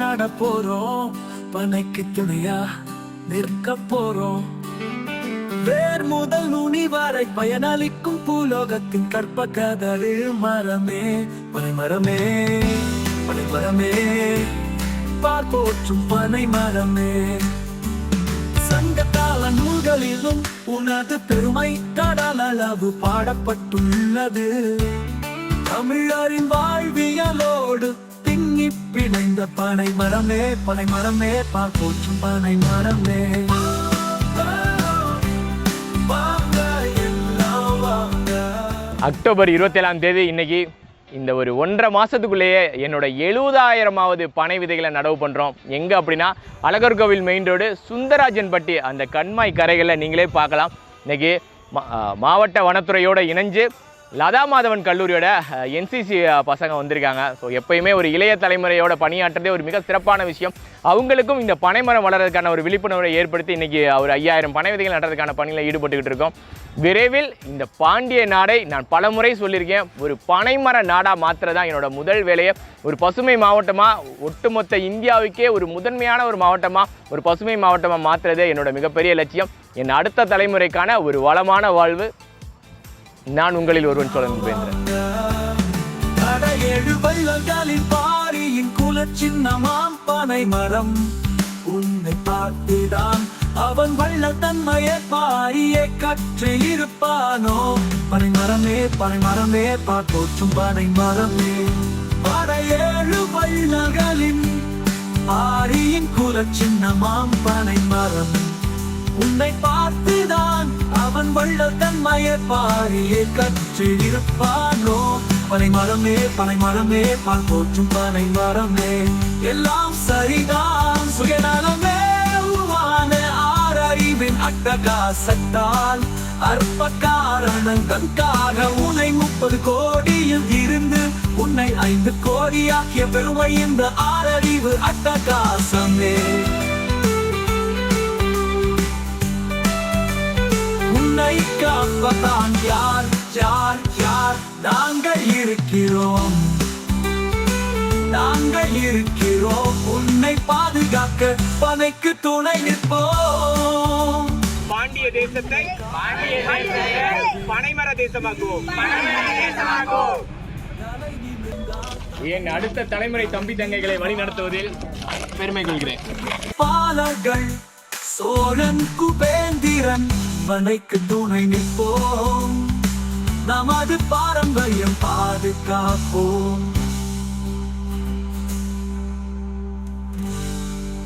நாட போறோம், பனைக்கு துணையா நிற்க போறோம். வேர் முதல் நுனி வரை பயனளிக்கும் பூலோகத்தின் கற்பகதரு மரமே, பனை மரமே, பனை மரமே, பார் போற்றும் பனை மரமே. சங்ககால நூல்களிலும் உனது பெருமை கடலளவு பாடப்பட்டுள்ளது. தமிழரின் வாழ்வியலோடு திங்கி பிணைந்த பனை மரமே, பனை மரமே, பார் போற்றும் பனை மரமே. அக்டோபர் 27ஆம் தேதி இன்னைக்கு இந்த ஒரு 1.5 மாதத்துக்குள்ளேயே என்னோட 70,000வது பனை விதைகளை நடவு பண்ணுறோம். எங்கே அப்படின்னா அழகர்கோவில் மெயின் ரோடு சுந்தராஜன்பட்டி அந்த கண்மாய் கரைகளில் நீங்களே பார்க்கலாம். இன்றைக்கி மாவட்ட வனத்துறையோடு இணைஞ்சு லதா மாதவன் கல்லூரியோட NCC பசங்க வந்திருக்காங்க. ஸோ எப்பயுமே ஒரு இளைய தலைமுறையோட பணியாற்றுறதே ஒரு மிக சிறப்பான விஷயம். அவங்களுக்கும் இந்த பனைமரம் வளர்கிறதுக்கான ஒரு விழிப்புணர்வை ஏற்படுத்தி இன்றைக்கி ஒரு 5000 பனை விதைகள் நடுறதுக்கான பணியில் ஈடுபட்டுக்கிட்டு இருக்கோம். விரைவில் இந்த பாண்டிய நாடை நான் பல முறை சொல்லியிருக்கேன், ஒரு பனைமர நாடாக மாற்றுறதான் என்னோட முதல் வேலையை. ஒரு பசுமை மாவட்டமாக, ஒட்டுமொத்த இந்தியாவுக்கே ஒரு முதன்மையான ஒரு மாவட்டமாக, ஒரு பசுமை மாவட்டமாக மாற்றுறதே என்னோட மிகப்பெரிய லட்சியம். என் அடுத்த தலைமுறைக்கான ஒரு வளமான வாழ்வு. நான் உங்களில் ஒருவன் சோழன் உபேந்திரன். பனை மரம் உன்னை பார்த்துதான் அவன் வள்ள தன்மையை பாரியை கற்று இருப்பானோ. பனை மரமே, பனை மரமே, பார் போற்றும் பனை மரமே. 7 வள்ளல்களின் ஆரியின் குல சின்னமாம் பனை மரம் உன்னை பார்த்துதான் அவன் வள்ளல் தன்மையை பாரியை கற்று இருப்பானோ. பனை மரமே, பனை மரமே, பால் போற்றும் பனை மரமே. எல்லாம் சரிதான் சுயநலமே உருவான ஆறறிவின் அட்டகாசத்தால் அற்ப காரணங்களுக்காக உன்னை 30 கோடியில் இருந்து உன்னை 5 கோடியாக்கிய பெருமை இந்த ஆறறிவு அட்டகாசமே. உன்னை காப்பதான் யார் யார் யார்? நாங்கள் இருக்கிறோம், நாங்கள் இருக்கிறோம். உன்னை பாதுகாக்க பனைக்கு துணை நிற்போம். பாண்டிய தேசத்தை பனைமர தேசமாக்குவோம். என் அடுத்த தலைமுறை தம்பி தங்கைகளை வழி நடத்துவதில் பெருமை கொள்கிறேன். பாலர்கள் சோழன் குபேந்திரன் பனைக்கு துணை நிற்போம். நமது பாரம்பரியம் பாதுகாப்போம்.